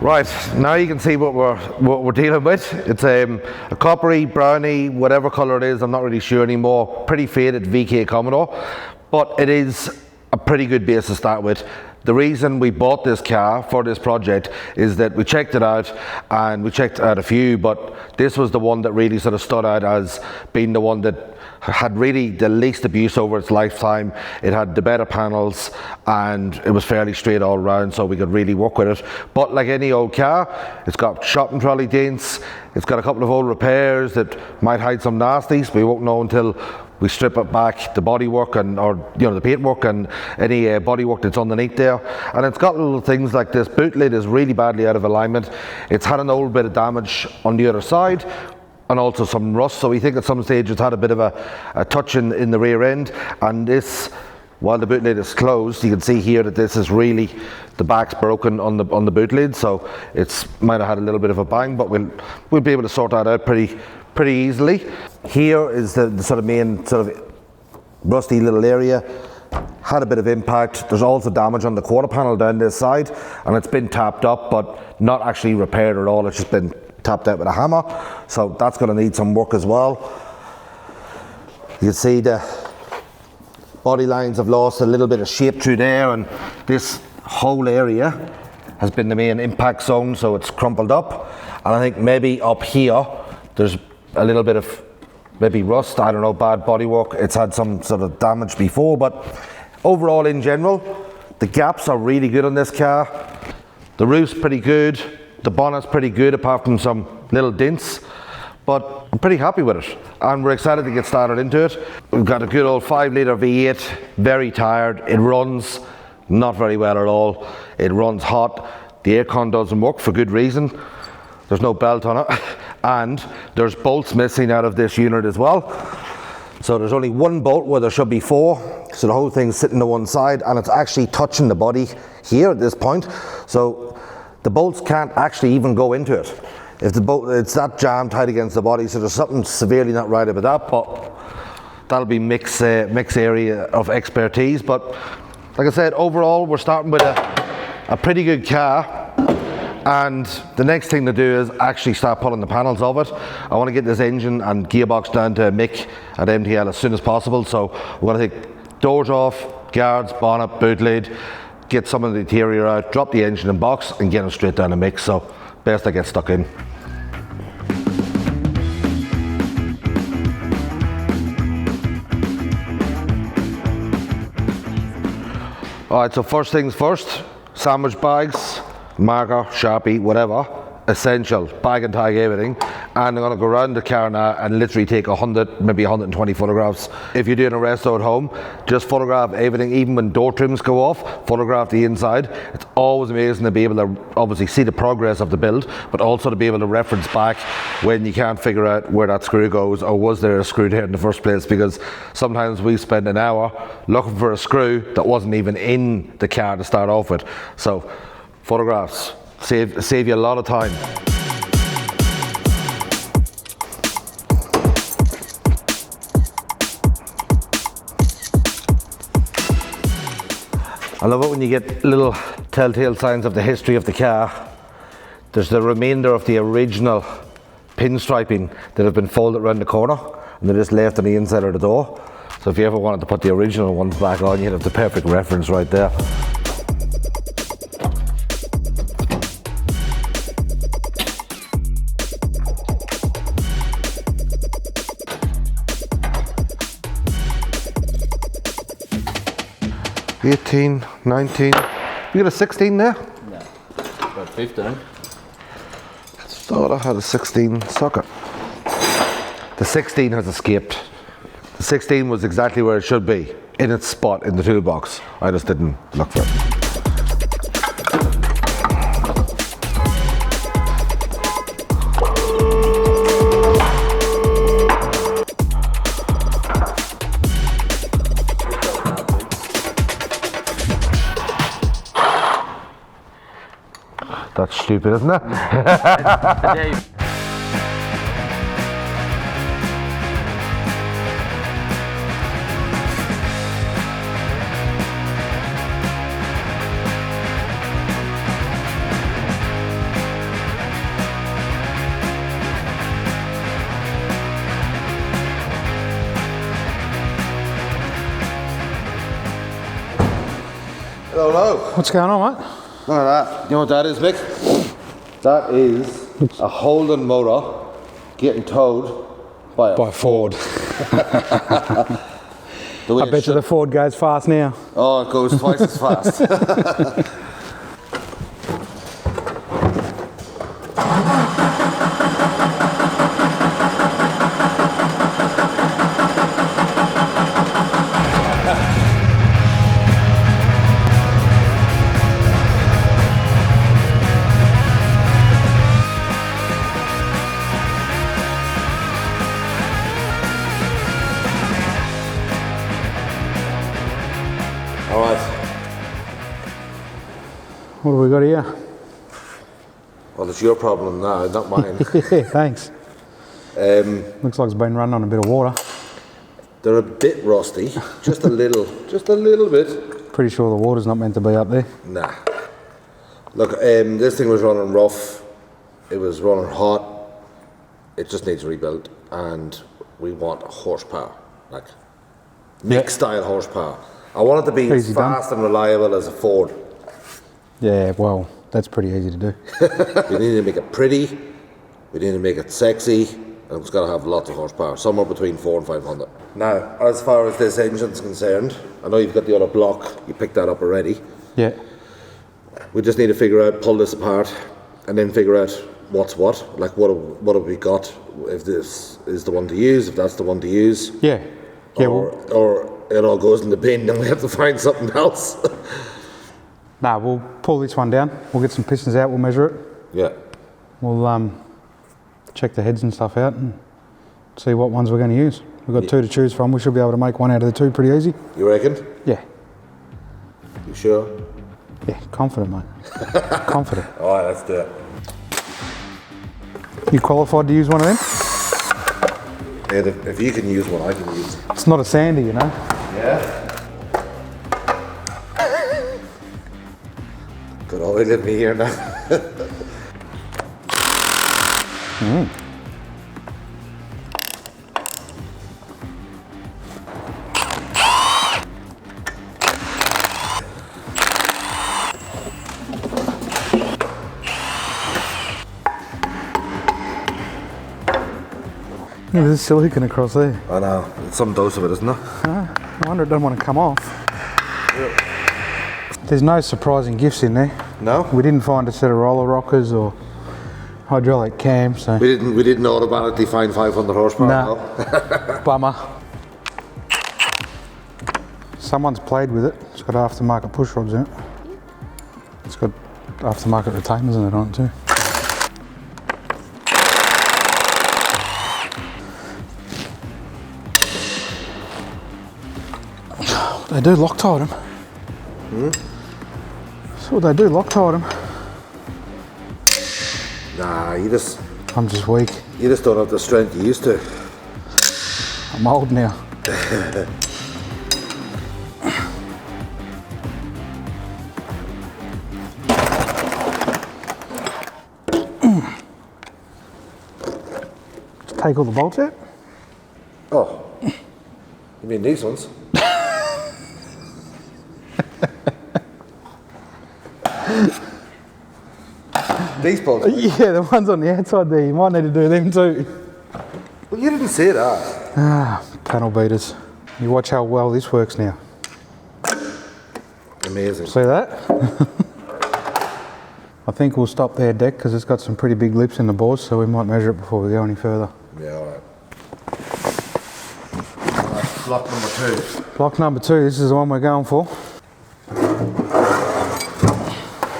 Right, now you can see what we're dealing with. It's a coppery, browny, whatever colour it is, I'm not really sure anymore. Pretty faded VK Commodore, but it is a pretty good base to start with. The reason we bought this car for this project is that we checked it out, and we checked out a few, but this was the one that really sort of stood out as being the one that had really the least abuse over its lifetime. It had the better panels and it was fairly straight all around, so we could really work with it. But like any old car, it's got shopping trolley dents, it's got a couple of old repairs that might hide some nasties. We won't know until we strip it back, the bodywork and the paintwork and any bodywork that's underneath there. And it's got little things like this boot lid is really badly out of alignment. It's had an old bit of damage on the other side, and also some rust, so we think at some stage it's had a bit of a touch in the rear end. And this, while the boot lid is closed, you can see here that this is really, the back's broken on the boot lid, so it's might have had a little bit of a bang, but we'll be able to sort that out pretty easily. Here is the sort of main sort of rusty little area. Had a bit of impact. There's also damage on the quarter panel down this side, and it's been tapped up but not actually repaired at all. It's just been tapped out with a hammer, so that's going to need some work as well. You can see the body lines have lost a little bit of shape through there, and this whole area has been the main impact zone, so it's crumpled up. And I think maybe up here there's a little bit of maybe rust, I don't know, bad bodywork. It's had some sort of damage before, but overall in general the gaps are really good on this car. The roof's pretty good, the bonnet's pretty good apart from some little dents, but I'm pretty happy with it and we're excited to get started into it. We've got a good old 5 litre V8, very tired. It runs not very well at all. It runs hot. The aircon doesn't work for good reason. There's no belt on it and there's bolts missing out of this unit as well. So there's only one bolt where there should be 4, so the whole thing's sitting to one side and it's actually touching the body here at this point. So the bolts can't actually even go into it. If the bolt, it's that jammed tight against the body, so there's something severely not right about that, but that'll be mix area of expertise. But like I said, overall we're starting with a pretty good car, and the next thing to do is actually start pulling the panels of it. I want to get this engine and gearbox down to Mick at MTL as soon as possible, so we're going to take doors off, guards, bonnet, boot lid, get some of the interior out, drop the engine and box and get them straight down the mix, so best I get stuck in. Alright, so first things first, sandwich bags, marker, Sharpie, whatever, essential, bag and tag everything. And I'm going to go around the car now and literally take 100, maybe 120 photographs. If you're doing a resto at home, just photograph everything, even when door trims go off, photograph the inside. It's always amazing to be able to obviously see the progress of the build, but also to be able to reference back when you can't figure out where that screw goes, or was there a screw there in the first place, because sometimes we spend an hour looking for a screw that wasn't even in the car to start off with. So photographs save you a lot of time. I love it when you get little telltale signs of the history of the car. There's the remainder of the original pinstriping that have been folded around the corner, and they're just left on the inside of the door. So if you ever wanted to put the original ones back on, you'd have the perfect reference right there. $18, $19, you got a 16 there? No, about 15. I thought I had a 16 socket. The 16 has escaped. The 16 was exactly where it should be, in its spot in the toolbox. I just didn't look for it. That's stupid, isn't it? Hello. What's going on, mate? Look at that. You know what that is, Mick? That is a Holden motor getting towed by a Ford. The way I bet you the Ford goes fast now. Oh, it goes twice as fast. All right. What have we got here? Well, it's your problem now, not mine. Yeah, thanks. Looks like it's been running on a bit of water. They're a bit rusty, just a little bit. Pretty sure the water's not meant to be up there. Nah. Look, this thing was running rough. It was running hot. It just needs rebuilt, and we want horsepower, like Mick style horsepower. I want it to be as fast and reliable as a Ford. Yeah, well, that's pretty easy to do. We need to make it pretty. We need to make it sexy. And it's got to have lots of horsepower, somewhere between 400 and 500. Now, as far as this engine's concerned, I know you've got the other block. You picked that up already. Yeah. We just need to figure out, pull this apart, and then figure out what's what. Like, what have we got? If this is the one to use, if that's the one to use. Yeah. Yeah. Or it all goes in the bin, and we have to find something else. Nah, we'll pull this one down. We'll get some pistons out. We'll measure it. Yeah. We'll check the heads and stuff out and see what ones we're going to use. We've got two to choose from. We should be able to make one out of the two pretty easy. You reckon? Yeah. You sure? Yeah, confident, mate. Confident. All right, let's do it. You qualified to use one of them? Yeah, if you can use one, I can use it. It's not a Sandy, you know. Yeah. Good old let me here now. Yeah, there's silicon across there. I know. It's some dose of it, isn't it? I wonder it doesn't want to come off. There's no surprising gifts in there. No? We didn't find a set of roller rockers or hydraulic cams, so We didn't automatically find 500 horsepower. No. No. bummer. Someone's played with it. It's got aftermarket push rods in it. It's got aftermarket retainers in it on it too. They do Loctite them. That's what they do, Loctite them. Nah, I'm just weak. you just don't have the strength you used to. I'm old now. Take all the bolts out? Oh. You mean these ones? These bolts? Yeah, the ones on the outside there, you might need to do them too. Well, you didn't say that. Panel beaters. You watch how well this works now. Amazing. See that? I think we'll stop there, Deck, because it's got some pretty big lips in the boards, so we might measure it before we go any further. Yeah, alright. Block number 2. Block number 2, this is the one we're going for.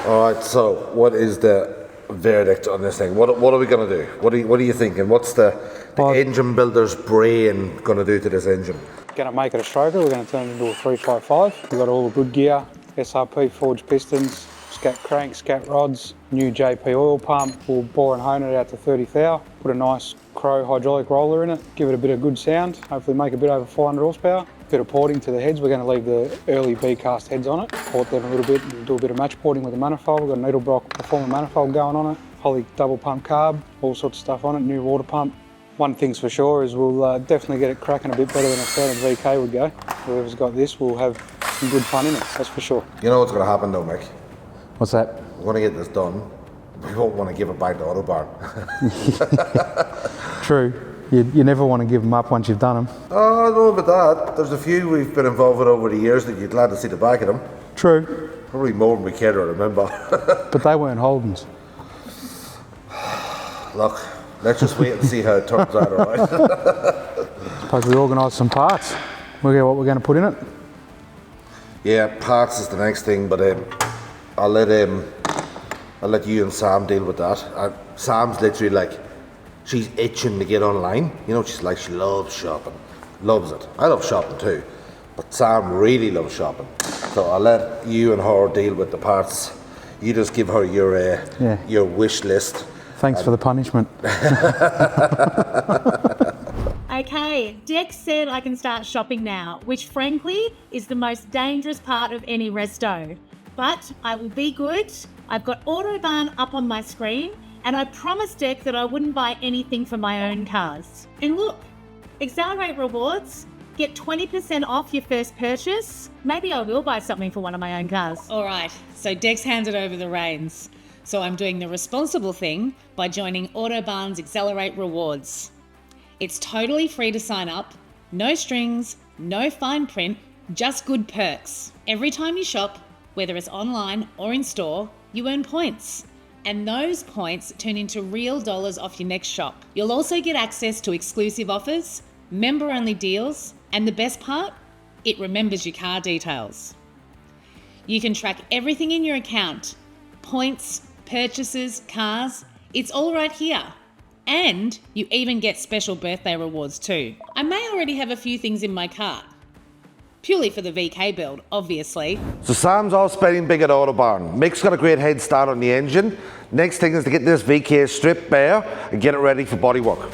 Alright, so what is the verdict on this thing? What are we going to do? What are you thinking? What's the engine builder's brain going to do to this engine? Going to make it a stroker, we're going to turn it into a 355. We've got all the good gear, SRP forged pistons, scat cranks, scat rods, new JP oil pump. We'll bore and hone it out to 30 thou. Put a nice Crow hydraulic roller in it, give it a bit of good sound, hopefully make a bit over 400 horsepower. Bit of porting to the heads, we're going to leave the early B-cast heads on it, port them a little bit and do a bit of match porting with the manifold. We've got a Needlebrock Performer manifold going on it, Holly double pump carb, all sorts of stuff on it, new water pump. One thing's for sure is we'll definitely get it cracking a bit better than a standard VK would go. Whoever's got this will have some good fun in it, that's for sure. You know what's going to happen though, Mick? What's that? We're going to get this done. We won't want to give it back to Autobarn. True. You never want to give them up once you've done them. Oh, I don't know about that. There's a few we've been involved with over the years that you're glad to see the back of them. True. Probably more than we care to remember. But they weren't Holdens. Look, let's just wait and see how it turns out, alright? Suppose we organise some parts. Work out what we're going to put in it. Yeah, parts is the next thing, but I'll let you and Sam deal with that. Sam's literally like, she's itching to get online. You know, she's like, she loves shopping. Loves it. I love shopping too. But Sam really loves shopping. So I'll let you and her deal with the parts. You just give her your wish list. Thanks for the punishment. Okay, Dex said I can start shopping now, which frankly is the most dangerous part of any resto. But I will be good. I've got Autobarn up on my screen, and I promised Dex that I wouldn't buy anything for my own cars. And look, Accelerate Rewards, get 20% off your first purchase. Maybe I will buy something for one of my own cars. All right, so Dex handed over the reins. So I'm doing the responsible thing by joining Autobarn's Accelerate Rewards. It's totally free to sign up, no strings, no fine print, just good perks. Every time you shop, whether it's online or in store, you earn points. And those points turn into real dollars off your next shop. You'll also get access to exclusive offers, member-only deals, and the best part, it remembers your car details. You can track everything in your account, points, purchases, cars, it's all right here. And you even get special birthday rewards too. I may already have a few things in my cart. Purely for the VK build, obviously. So Sam's all spending big at Autobarn. Mick's got a great head start on the engine. Next thing is to get this VK stripped bare and get it ready for bodywork.